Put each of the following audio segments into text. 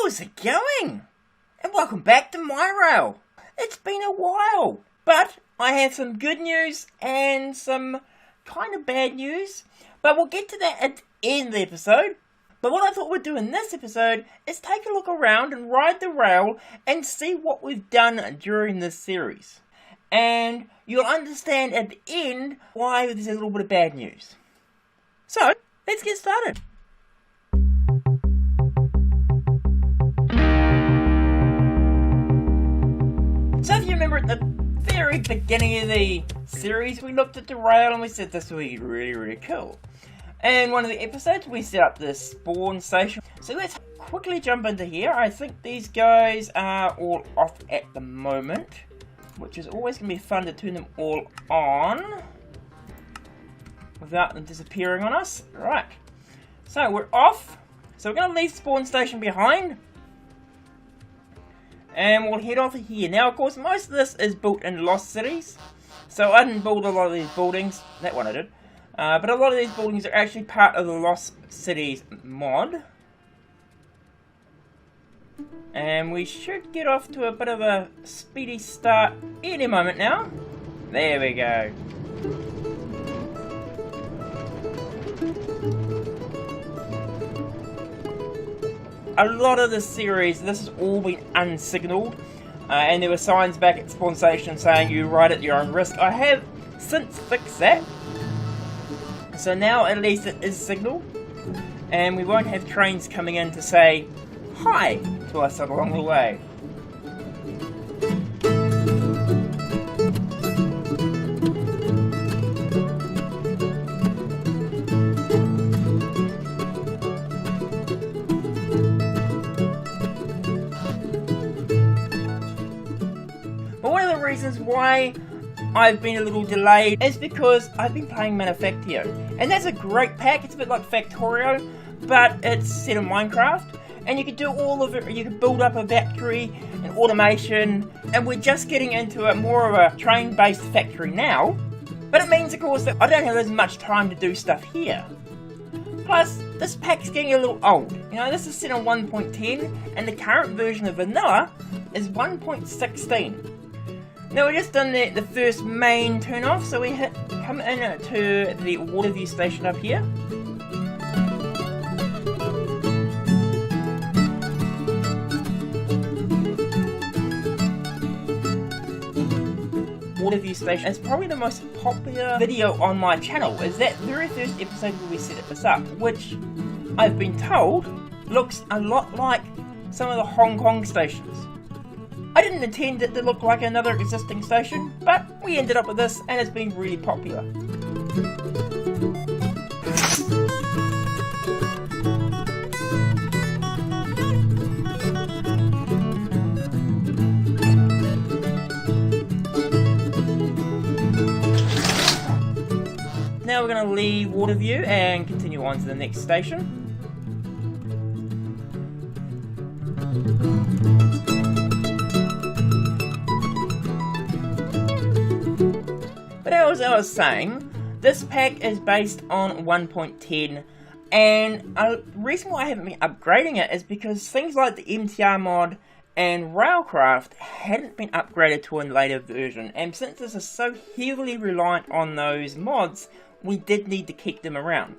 How's it going? And welcome back to MyRail. It's been a while, but I have some good news and some kind of bad news, but we'll get to that at the end of the episode. But what I thought we'd do in this episode is take a look around and ride the rail and see what we've done during this series. And you'll understand at the end why there's a little bit of bad news. So, let's get started. So if you remember at the very beginning of the series, we looked at the rail and we said this would be really cool. And one of the episodes we set up this spawn station. So let's quickly jump into here. I think these guys are all off at the moment, which is always going to be fun to turn them all on without them disappearing on us. Right, so we're off. So we're going to leave spawn station behind. And we'll head off here. Now, of course, most of this is built in Lost Cities. So I didn't build a lot of these buildings. That one I did. But a lot of these buildings are actually part of the Lost Cities mod. And we should get off to a bit of a speedy start any moment now. There we go. A lot of the series, this has all been unsignalled, and there were signs back at spawn station saying you ride at your own risk. I have since fixed that, so now at least it is signalled, and we won't have trains coming in to say hi to us along the way. Reasons why I've been a little delayed is because I've been playing Manufactio, and that's a great pack. It's a bit like Factorio, but it's set in Minecraft, and you can do all of it. You can build up a factory and automation, and we're just getting into a more of a train-based factory now, but it means of course that I don't have as much time to do stuff here. Plus, this pack's getting a little old. You know, this is set on 1.10, and the current version of Vanilla is 1.16. Now we've just done the first main turn off, so we come in to the Waterview station up here. Waterview station is probably the most popular video on my channel, is that very first episode where we set this up, which I've been told looks a lot like some of the Hong Kong stations. I didn't intend it to look like another existing station, but we ended up with this and it's been really popular. Now we're going to leave Waterview and continue on to the next station. As I was saying, this pack is based on 1.10, and the reason why I haven't been upgrading it is because things like the MTR mod and Railcraft hadn't been upgraded to a later version, and since this is so heavily reliant on those mods, we did need to keep them around.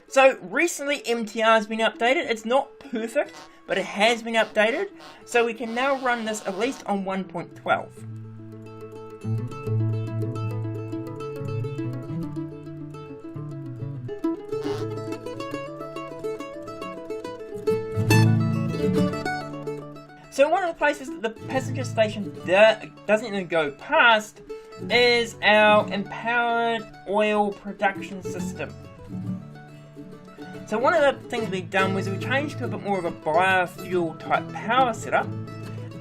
So recently MTR has been updated. It's not perfect, but it has been updated, so we can now run this at least on 1.12. So one of the places that the passenger station doesn't even go past is our empowered oil production system. So one of the things we've done was we changed to a bit more of a biofuel type power setup,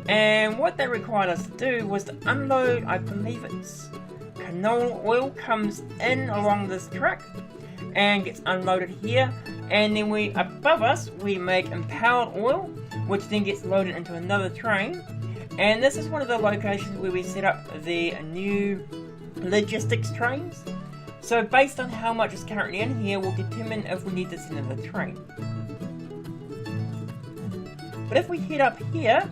and what that required us to do was to unload, I believe it's canola oil, comes in along this track and gets unloaded here, and then above us we make empowered oil, which then gets loaded into another train, and this is one of the locations where we set up the new logistics trains. So based on how much is currently in here, we'll determine if we need to send another train. But if we head up here,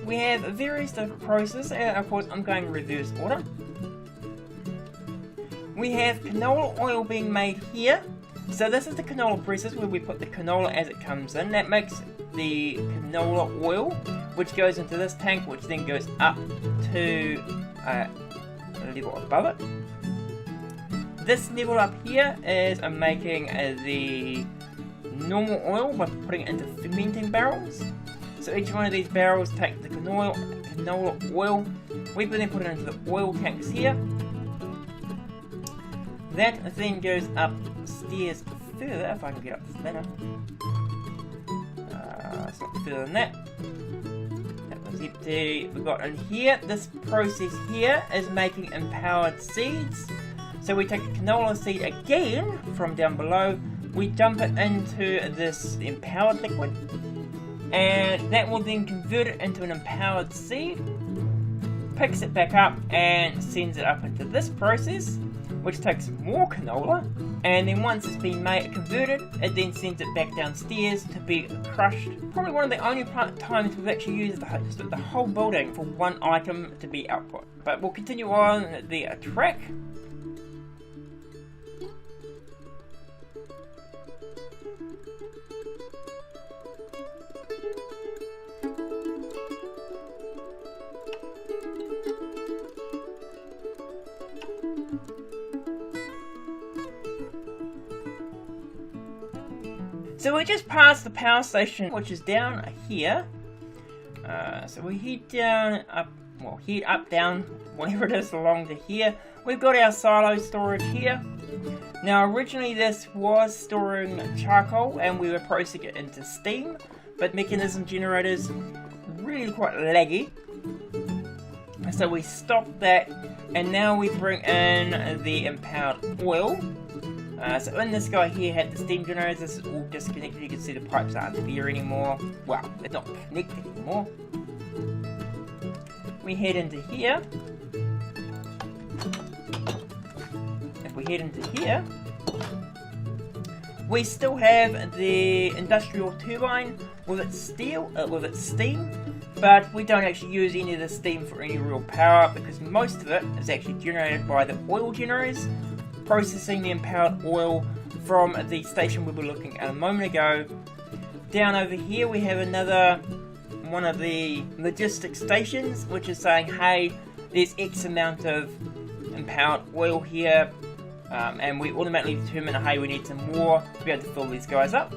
we have various different processes, and of course I'm going reverse order. We have canola oil being made here. So this is the canola presses where we put the canola as it comes in. That makes the canola oil, which goes into this tank, which then goes up to a level above it. This level up here is making the normal oil by putting it into fermenting barrels. So each one of these barrels take the canola oil. We then put it into the oil tanks here. That then goes upstairs further, if I can get up this ladder. It's not further than that. That was empty. We got in here, this process here is making empowered seeds. So we take a canola seed again from down below, we dump it into this empowered liquid, and that will then convert it into an empowered seed, picks it back up and sends it up into this process, which takes more canola, and then once it's been converted, it then sends it back downstairs to be crushed. Probably one of the only times we've actually used the whole building for one item to be output. But we'll continue on the track. So we just passed the power station, which is down here. So we head up, down, whatever it is along to here. We've got our silo storage here. Now originally this was storing charcoal and we were processing it into steam, but mechanism generators really quite laggy. So we stopped that, and now we bring in the empowered oil. So in this guy here had the steam generators. This is all disconnected. You can see the pipes aren't there anymore. Well, they're not connected anymore. We head into here. If we head into here, we still have the industrial turbine with its steam, but we don't actually use any of the steam for any real power because most of it is actually generated by the oil generators, processing the empowered oil from the station we were looking at a moment ago. Down over here we have another one of the logistics stations, which is saying, hey, there's X amount of empowered oil here, and we automatically determine, hey, we need some more to be able to fill these guys up.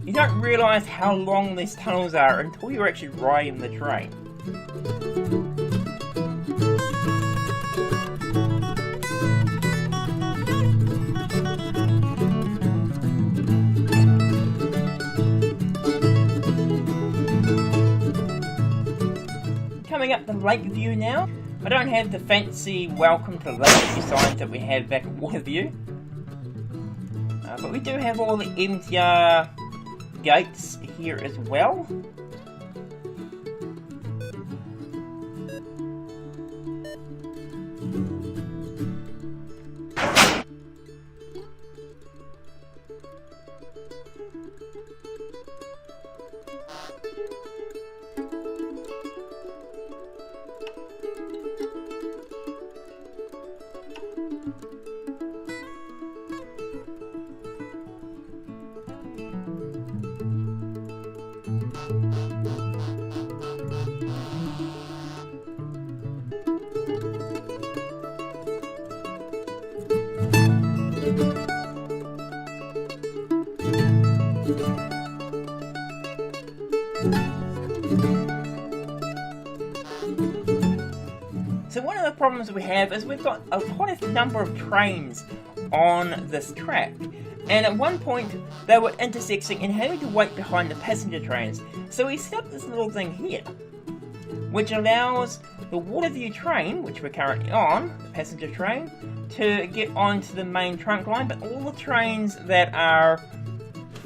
You don't realise how long these tunnels are until you're actually riding the train. Coming up to Lakeview now. I don't have the fancy welcome to Lakeview signs that we had back at Waterview. But we do have all the MTR gates here as well. So one of the problems we have is we've got quite a number of trains on this track, and at one point they were intersecting and having to wait behind the passenger trains. So we set up this little thing here, which allows the Waterview train, which we're currently on, the passenger train, to get onto the main trunk line, but all the trains that are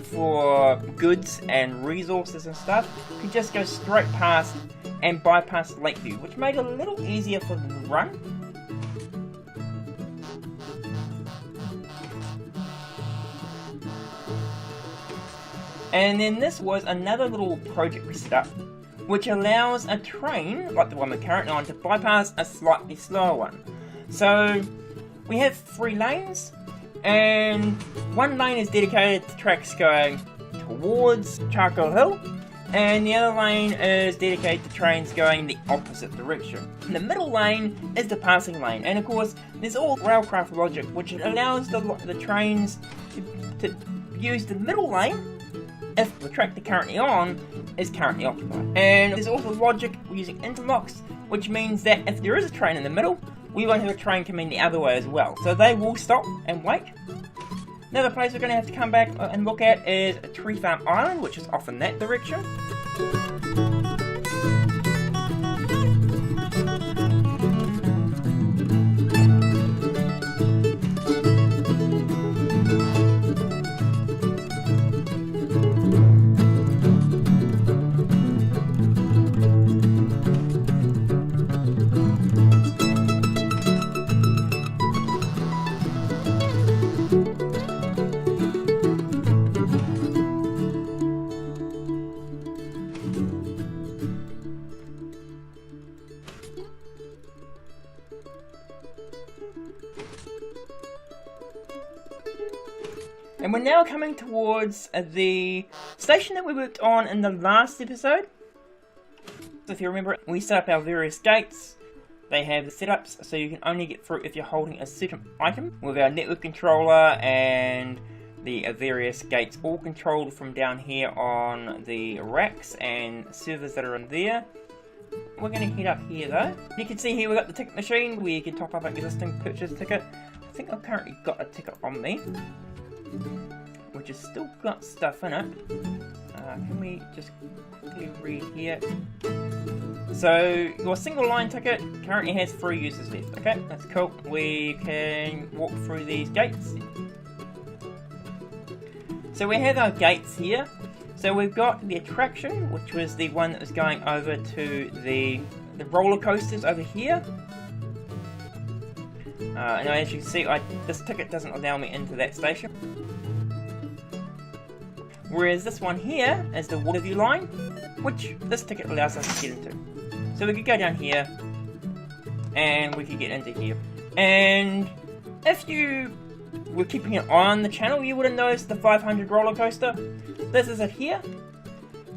for goods and resources and stuff could just go straight past and bypass Lakeview, which made it a little easier for them to run. And then this was another little project we set up, which allows a train, like the one we're currently on, to bypass a slightly slower one. So we have 3 lanes, and one lane is dedicated to tracks going towards Charcoal Hill, and the other lane is dedicated to trains going the opposite direction. The middle lane is the passing lane, and of course there's all railcraft logic which allows the trains to use the middle lane if the track they're currently on is currently occupied. And there's also logic using interlocks, which means that if there is a train in the middle, we won't have a train coming the other way as well. So they will stop and wait. Another place we're going to have to come back and look at is Tree Farm Island, which is off in that direction. And we're now coming towards the station that we worked on in the last episode. So if you remember, we set up our various gates. They have the setups, so you can only get through if you're holding a certain item. With our network controller and the various gates all controlled from down here on the racks and servers that are in there. We're going to head up here though. You can see here we've got the ticket machine where you can top up an existing purchase ticket. I think I've currently got a ticket on me, which has still got stuff in it. Can we just quickly read here? So your single line ticket currently has 3 users left. Okay, that's cool. We can walk through these gates. So we have our gates here. So we've got the attraction, which was the one that was going over to the roller coasters over here. And as you can see, this ticket doesn't allow me into that station. Whereas this one here is the Waterview line, which this ticket allows us to get into. So we could go down here, and we could get into here. And if you were keeping an eye on the channel, you would have noticed the 500 roller coaster. This is it here.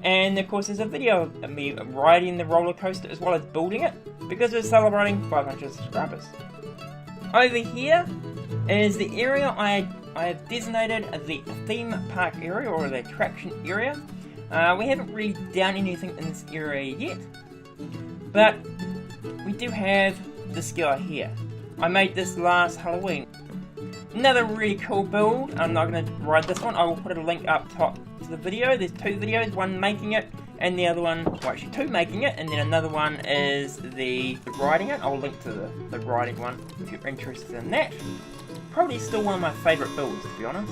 And of course there's a video of me riding the roller coaster as well as building it, because we're celebrating 500 subscribers. Over here is the area I have designated as the theme park area, or the attraction area. We haven't really done anything in this area yet, but we do have this guy here. I made this last Halloween. Another really cool build. I'm not going to ride this one. I will put a link up top to the video. There's 2 videos, one making it and the other one, well actually 2 making it, and then another one is the riding it. I'll link to the riding one if you're interested in that. Probably still one of my favourite builds, to be honest.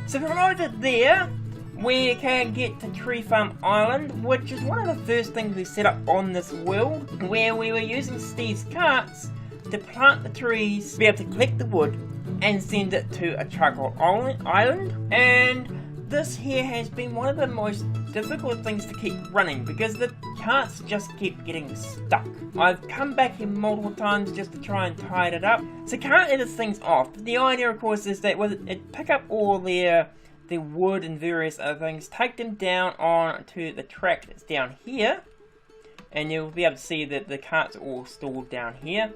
So from over there, we can get to Tree Farm Island, which is one of the first things we set up on this world, where we were using Steve's carts to plant the trees, to be able to collect the wood, and send it to a charcoal island. And this here has been one of the most difficult things to keep running, because the carts just keep getting stuck. I've come back here multiple times just to try and tie it up. So currently this thing's off. The idea of course is that it pick up all the wood and various other things, take them down onto the track that's down here, and you'll be able to see that the carts are all stored down here.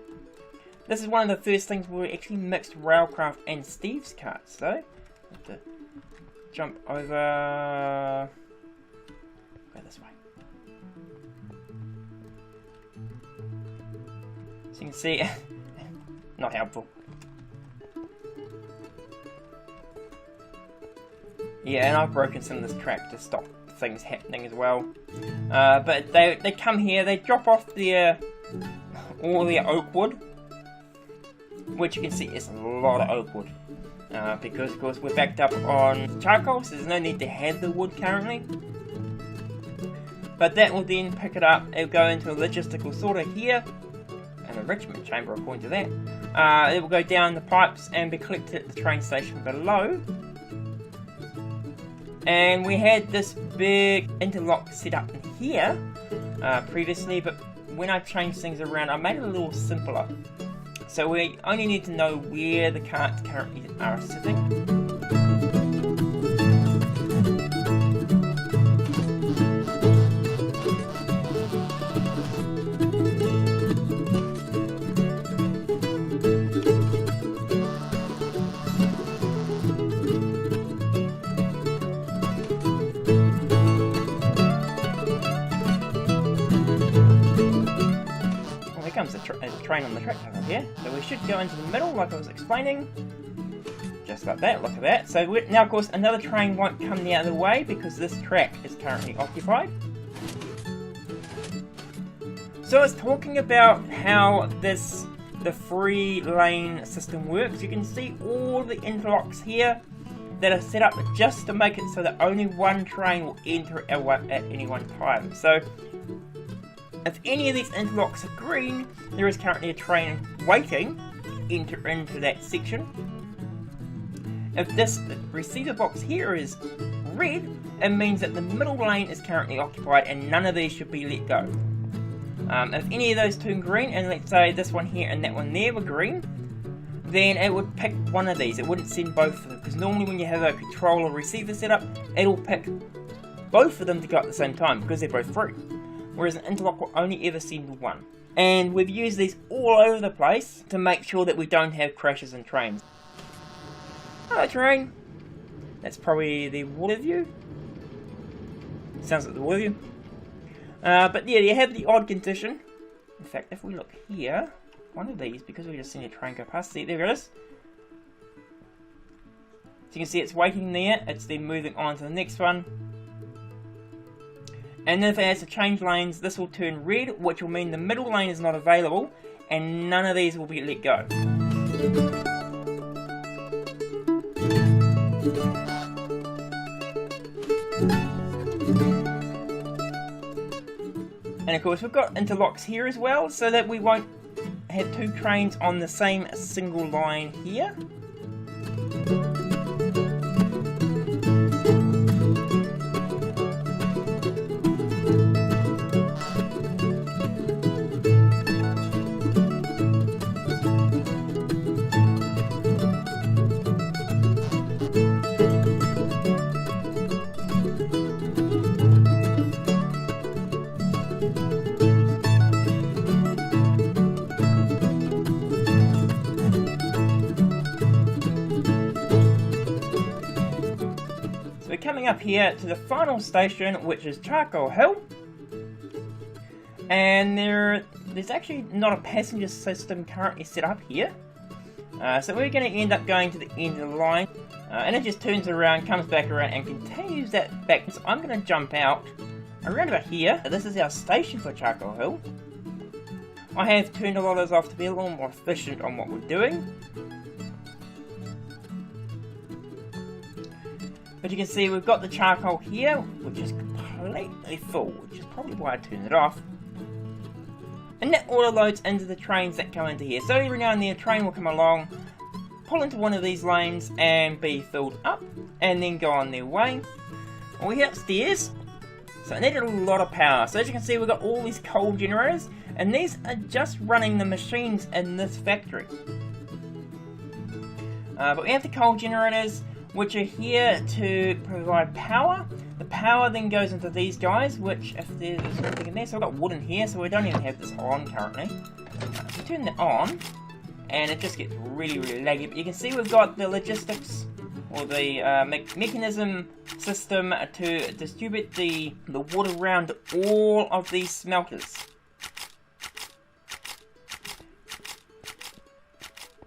This is one of the first things where we actually mixed Railcraft and Steve's carts, so have to jump over. Go this way. So you can see, not helpful. Yeah, and I've broken some of this track to stop things happening as well. But they come here, they drop off their all the oak wood, which you can see is a lot of oak wood. Because of course we're backed up on charcoal, so there's no need to have the wood currently. But that will then pick it up, it'll go into a logistical sorter here, an enrichment chamber according to that. It will go down the pipes and be collected at the train station below. And we had this big interlock set up in here previously, but when I changed things around I made it a little simpler. So we only need to know where the carts currently are sitting. Comes a train on the track over here, so we should go into the middle like I was explaining, just like that. Look at that. So now of course another train won't come the other way because this track is currently occupied. So I was talking about how the free lane system works. You can see all the interlocks here that are set up just to make it so that only one train will enter at any one time. So if any of these interlocks are green, there is currently a train waiting to enter into that section. If this receiver box here is red, it means that the middle lane is currently occupied and none of these should be let go. If any of those turn green, and let's say this one here and that one there were green, then it would pick one of these. It wouldn't send both of them, because normally when you have a controller receiver set up, it'll pick both of them to go at the same time because they're both free. Whereas an interlock will only ever send one. And we've used these all over the place to make sure that we don't have crashes in trains. Hello train! That's probably the Waterview. Sounds like the Waterview. But yeah, you have the odd condition. In fact, if we look here, one of these, because we just seen a train go past, see, there it is. So you can see it's waiting there, it's then moving on to the next one. And then if it has to change lanes, this will turn red, which will mean the middle lane is not available, and none of these will be let go. And of course we've got interlocks here as well, so that we won't have two trains on the same single line here. Coming up here to the final station, which is Charcoal Hill, and there's actually not a passenger system currently set up here, so we're going to end up going to the end of the line, and it just turns around, comes back around and continues that back. So I'm going to jump out around about here. This is our station for Charcoal Hill. I have turned a lot of those off to be a little more efficient on what we're doing. But you can see we've got the charcoal here, which is completely full, which is probably why I turned it off. And that auto loads into the trains that come into here. So every now and then a train will come along, pull into one of these lanes and be filled up, and then go on their way. And we're here upstairs, so it needed a lot of power. So as you can see, we've got all these coal generators, and these are just running the machines in this factory. But we have the coal generators, which are here to provide power. The power then goes into these guys, which if there's anything in there, so I've got wood in here, so we don't even have this on currently. If we turn that on, and it just gets really laggy, but you can see we've got the logistics, or the mechanism system to distribute the wood around all of these smelters.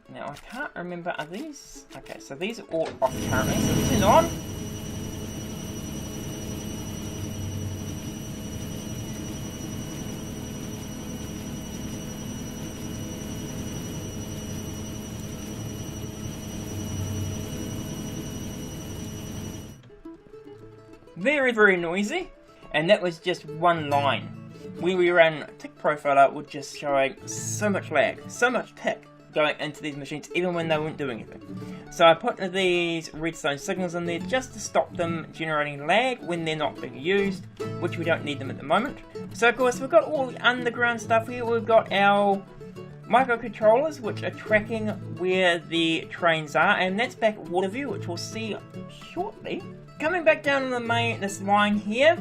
Now I can't remember, are these? Okay, so these are all off currently, so this is on. Very, very noisy. And that was just one line. When we ran tick profiler, we're just showing so much lag, so much tick going into these machines, even when they weren't doing anything. So I put these redstone signals in there just to stop them generating lag when they're not being used, which we don't need them at the moment. So of course we've got all the underground stuff here. We've got our microcontrollers which are tracking where the trains are, and that's back at Waterview, which we'll see shortly. Coming back down this line here,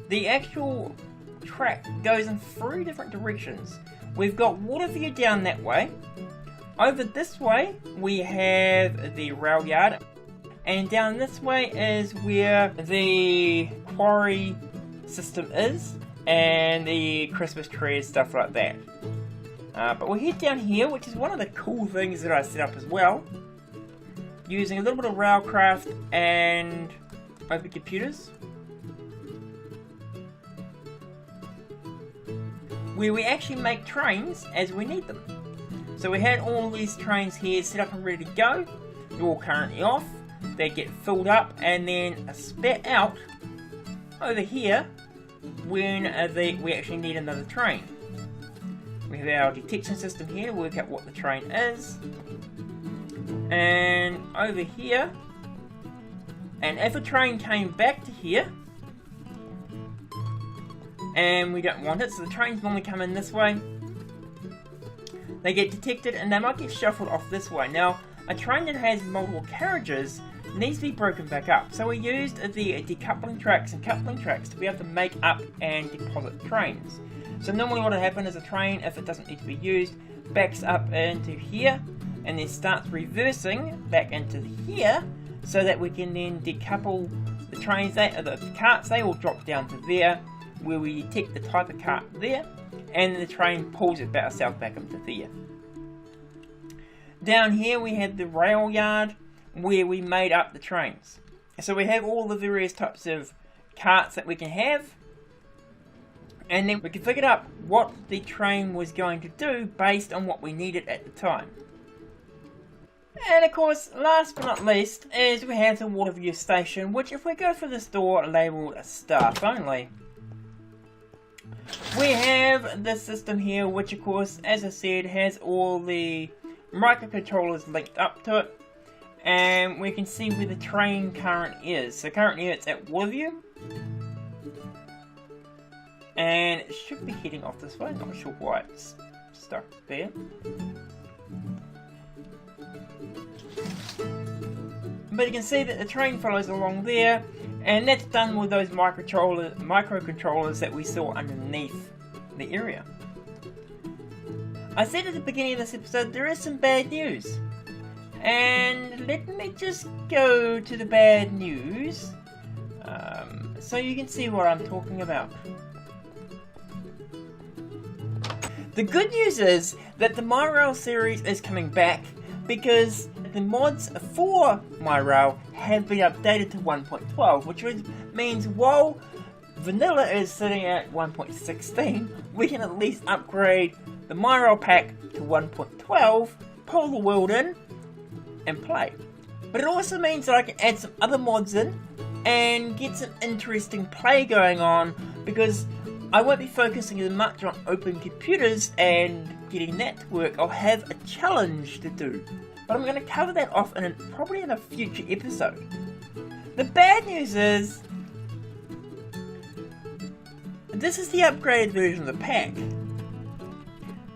the actual track goes in 3 different directions. We've got Waterview down that way. Over this way we have the rail yard, and down this way is where the quarry system is, and the Christmas tree and stuff like that. But we'll head down here, which is one of the cool things that I set up as well, using a little bit of railcraft and open computers, where we actually make trains as we need them. So we had all these trains here set up and ready to go. They're all currently off. They get filled up and then spat out over here when we actually need another train. We have our detection system here to work out what the train is. And over here, and if a train came back to here, and we don't want it, so the trains normally come in this way, they get detected and they might get shuffled off this way. Now, a train that has multiple carriages needs to be broken back up. So we used the decoupling tracks and coupling tracks to be able to make up and deposit trains. So normally what will happen is a train, if it doesn't need to be used, backs up into here and then starts reversing back into here, so that we can then decouple the trains, the carts. They all drop down to there, where we detect the type of cart there, and the train pulls it back itself back into there. Down here we have the rail yard, where we made up the trains. So we have all the various types of carts that we can have, and then we can figure out what the train was going to do based on what we needed at the time. And of course, last but not least, is we have the Waterview station, which if we go for this door labelled staff only, we have this system here, which of course, as I said, has all the microcontrollers linked up to it, and we can see where the train currently is. So currently it's at Waterview, and it should be heading off this way. Not sure why it's stuck there. But you can see that the train follows along there, and that's done with those microcontrollers that we saw underneath the area. I said at the beginning of this episode there is some bad news, and let me just go to the bad news so you can see what I'm talking about. The good news is that the MyRail series is coming back, because the mods for MyRail have been updated to 1.12, which means while vanilla is sitting at 1.16, we can at least upgrade the MyRail pack to 1.12, pull the world in, and play. But it also means that I can add some other mods in and get some interesting play going on, because I won't be focusing as much on open computers and getting that to work. I'll have a challenge to do, but I'm going to cover that off probably in a future episode. The bad news is, this is the upgraded version of the pack,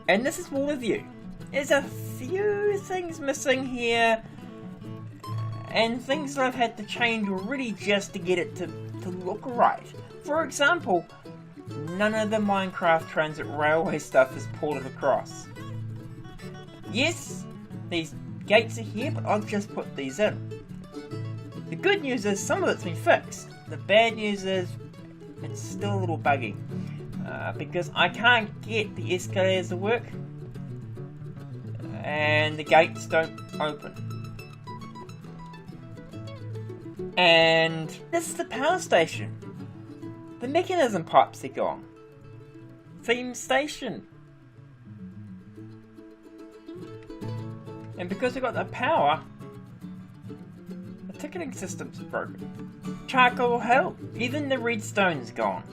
and this is Waterview. There's a few things missing here, and things that I've had to change already just to get it to look right. For example, none of the Minecraft Transit Railway stuff is ported across. Yes, these gates are here, but I've just put these in. The good news is some of it's been fixed. The bad news is it's still a little buggy, because I can't get the escalators to work, and the gates don't open. And this is the power station. The mechanism pipes are gone. Theme station. And because we got the power, the ticketing system's broken. Charcoal Hill, even the redstone's gone.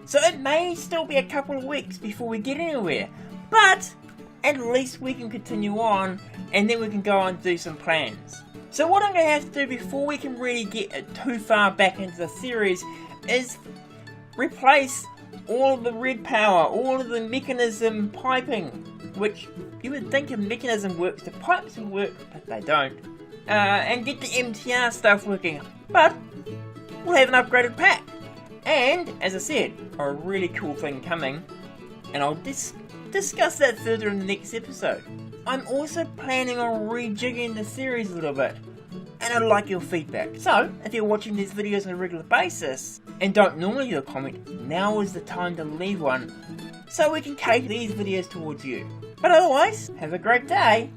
So it may still be a couple of weeks before we get anywhere, but at least we can continue on, and then we can go and do some plans. So what I'm going to have to do before we can really get too far back into the series is replace all of the red power, all of the mechanism piping, which you would think a mechanism works, the pipes will work, but they don't, and get the MTR stuff working, but we'll have an upgraded pack. And, as I said, a really cool thing coming, and I'll discuss that further in the next episode. I'm also planning on rejigging the series a little bit, and I'd like your feedback. So, if you're watching these videos on a regular basis, and don't normally leave a comment, now is the time to leave one, so we can cater these videos towards you. But otherwise, have a great day!